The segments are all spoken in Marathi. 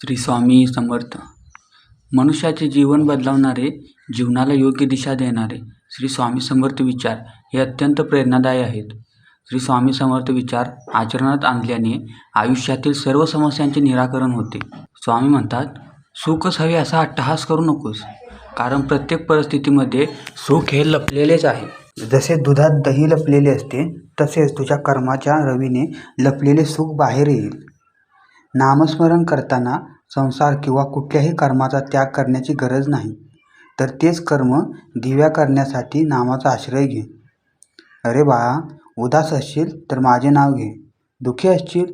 श्री स्वामी समर्थ. मनुष्याचे जीवन बदलवणारे, जीवनाला योग्य दिशा देणारे श्री स्वामी समर्थ विचार हे अत्यंत प्रेरणादायी आहेत. श्री स्वामी समर्थ विचार आचरणात आणल्याने आयुष्यातील सर्व समस्यांचे निराकरण होते. स्वामी म्हणतात, सुखच हवे असा अट्टहास करू नकोस, कारण प्रत्येक परिस्थितीमध्ये सुख हे लपलेलेच आहे. जसे दुधात दही लपलेले असते, तसेच तुझ्या कर्माच्या रवीने लपलेले सुख बाहेर येईल. नामस्मरण करताना संसार किंवा कुठल्याही कर्माचा त्याग करण्याची गरज नाही, तर तेच कर्म दिव्या करण्यासाठी नामाचा आश्रय घे. अरे बाळा, उदास असशील तर माझे नाव घे, दुःखी असशील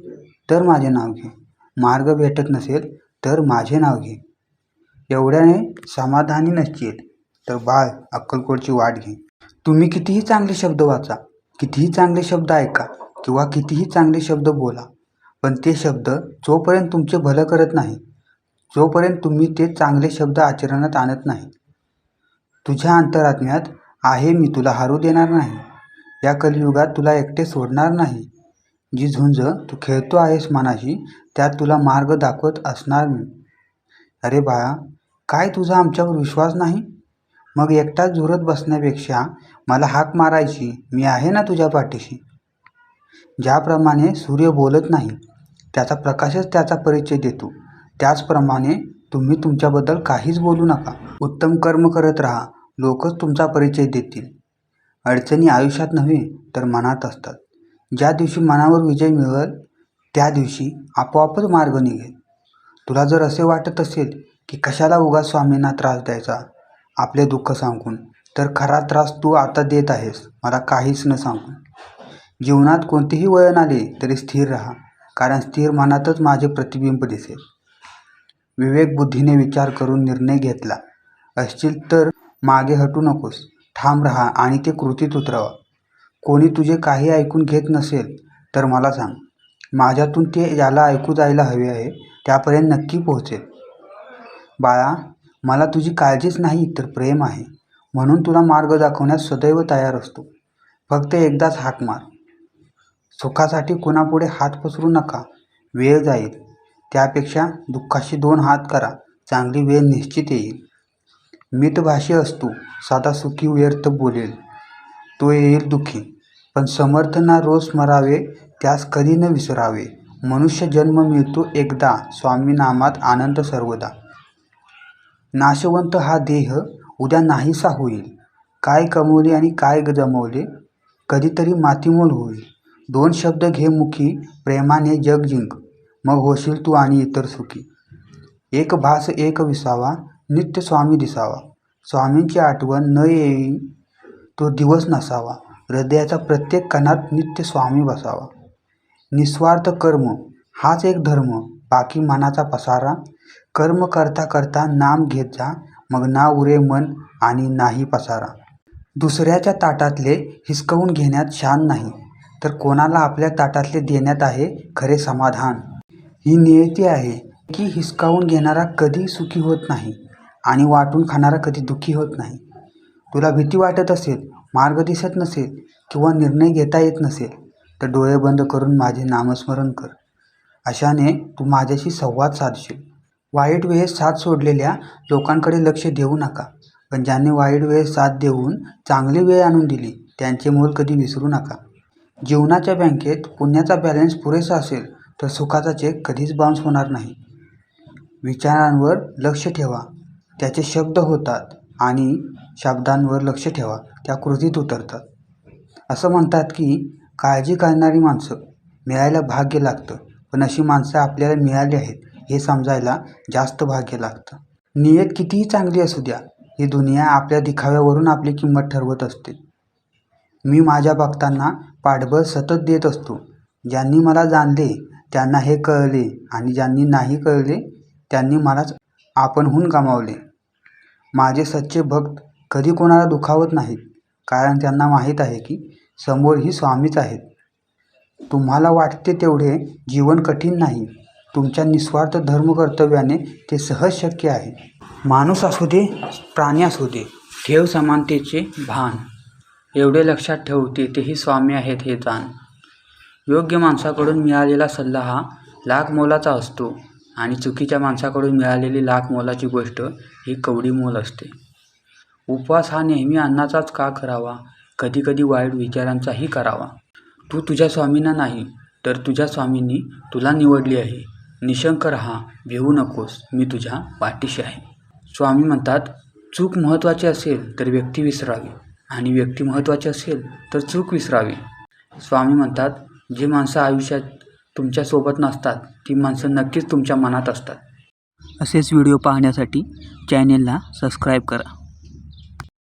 तर माझे नाव घे, मार्ग भेटत नसेल तर माझे नाव घे. एवढ्याने समाधानी नसशील तर बाळ, अक्कलकोटची वाट घे. तुम्ही कितीही चांगले शब्द वाचा, कितीही चांगले शब्द ऐका किंवा कितीही चांगले शब्द बोला, पण ते शब्द जोपर्यंत तुमचे भलं करत नाही, जोपर्यंत तुम्ही ते चांगले शब्द आचरणात आणत नाही, तुझ्या अंतरात्म्यात आहे मी तुला हरू देणार नाही. या कलियुगात तुला एकटे सोडणार नाही. जी झुंज तू खेळतो आहेस मनाशी, त्यात तुला मार्ग दाखवत असणार मी. अरे बाळा, काय तुझा आमच्यावर विश्वास नाही? मग एकटाच झुरत बसण्यापेक्षा मला हाक मारायची, मी आहे ना तुझ्या पाठीशी. ज्याप्रमाणे सूर्य बोलत नाही, त्याचा प्रकाशच त्याचा परिचय देतो, त्याचप्रमाणे तुम्ही तुमच्याबद्दल काहीच बोलू नका. उत्तम कर्म करत राहा, लोकच तुमचा परिचय देतील. अडचणी आयुष्यात नव्हे तर मनात असतात. ज्या दिवशी मनावर विजय मिळेल, त्या दिवशी आपोआपच मार्ग निघेल. तुला जर असे वाटत असेल की कशाला उगाच स्वामींना त्रास द्यायचा आपले दुःख सांगून, तर खरा त्रास तू आता देत आहेस मला काहीच न सांगून. जीवनात कोणतेही वळण आले तरी स्थिर राहा, कारण स्थिर मनातच माझे प्रतिबिंब दिसेल. विवेक बुद्धीने विचार करून निर्णय घेतला असशील तर मागे हटू नकोस, ठाम राहा आणि ते कृतीत उतरवा. कोणी तुझे काही ऐकून घेत नसेल तर मला सांग, माझ्यातून ते ज्याला ऐकू जायला हवे आहे त्यापर्यंत नक्की पोहोचेल. बाळा, मला तुझी काळजीच नाही तर प्रेम आहे, म्हणून तुला मार्ग दाखवण्यास सदैव तयार असतो. फक्त एकदाच हाक मार. सुखासाठी कुणापुढे हात पसरू नका, वेळ जाईल. त्यापेक्षा दुःखाशी 2 हात करा, चांगली वेळ निश्चित येईल. मितभाषी असतो साधा सुखी व्यर्थ बोलेल, तो येईल दुःखी. पण समर्थना रोज स्मरावे, त्यास कधी न विसरावे. मनुष्य जन्म मिळतो एकदा, स्वामी नामात आनंद सर्वदा. नाशवंत हा देह उद्या नाहीसा होईल, काय कमवले आणि काय जमवले कधीतरी मातीमोल होईल. 2 शब्द घे मुखी, प्रेमाने जग जिंक, मग होशील तू आणि इतर सुखी. एक भास एक विसावा, नित्य स्वामी दिसावा. स्वामींची आठवण न येई तो दिवस नसावा, हृदयाचा प्रत्येक कणात नित्य स्वामी बसावा. निस्वार्थ कर्म हाच एक धर्म, बाकी मनाचा पसारा. कर्म करता करता नाम घेत जा, मग ना उरे मन आणि नाही पसारा. दुसऱ्याच्या ताटातले हिसकवून घेण्यात शान नाही, तर कोणाला आपल्या ताटातले देण्यात आहे खरे समाधान. ही नियती आहे की हिसकावून घेणारा कधी सुखी होत नाही आणि वाटून खाणारा कधी दुःखी होत नाही. तुला भीती वाटत असेल, मार्ग दिसत नसेल किंवा निर्णय घेता येत नसेल, तर डोळे बंद करून माझे नामस्मरण कर. अशाने तू माझ्याशी संवाद साधशील. वाईट वेळेस साथ सोडलेल्या लोकांकडे लक्ष देऊ नका, पण ज्यांनी वाईट वेळेस साथ देऊन चांगली वेळ आणून दिली त्यांचे मोल कधी विसरू नका. जीवनाच्या बँकेत पुण्याचा बॅलन्स पुरेसा असेल तर सुखाचा चेक कधीच बाउन्स होणार नाही. विचारांवर लक्ष ठेवा, त्याचे शब्द होतात, आणि शब्दांवर लक्ष ठेवा, त्या कृतीत उतरतात. असं म्हणतात की काळजी करणारी माणसं मिळायला भाग्य लागतं, पण अशी माणसं आपल्याला मिळाली आहेत हे समजायला जास्त भाग्य लागतं. नियत कितीही चांगली असू द्या, ही दुनिया आपल्या दिखाव्यावरून आपली किंमत ठरवत असते. मी माझ्या भक्तांना पाठबळ सतत देत असतो. ज्यांनी मला जाणले त्यांना हे कळले, आणि ज्यांनी नाही कळले त्यांनी मलाच आपणहून गमावले. माझे सच्चे भक्त कधी कोणाला दुखावत नाहीत, कारण त्यांना माहीत आहे की समोरही स्वामीच आहेत. तुम्हाला वाटते तेवढे जीवन कठीण नाही, तुमच्या निस्वार्थ धर्म कर्तव्याने ते सहज शक्य आहे. माणूस असू दे, प्राणी असू दे, ठेव समानतेचे भान. एवढे लक्षात ठेव, तेथेही स्वामी आहेत हे जाण. योग्य माणसाकडून मिळालेला सल्ला हा लाख मोलाचा असतो, आणि चुकीच्या माणसाकडून मिळालेली लाख मोलाची गोष्ट ही कवडी मोल असते. उपवास हा नेहमी अन्नाचाच का करावा, कधीकधी वाईट विचारांचाही करावा. तू तुझ्या स्वामींना नाही तर तुझ्या स्वामींनी तुला निवडली आहे. निशंक राहा, भिवू नकोस, मी तुझ्या पाठीशी आहे. स्वामी म्हणतात, चूक महत्त्वाची असेल तर व्यक्ती विसरावी आणि व्यक्ती महत्त्वाची असेल तर चूक विसरावी. स्वामी म्हणतात, जे माणसं आयुष्यात तुमच्यासोबत नसतात ती माणसं नक्कीच तुमच्या मनात असतात. असेच व्हिडिओ पाहण्यासाठी चॅनेलला सबस्क्राईब करा.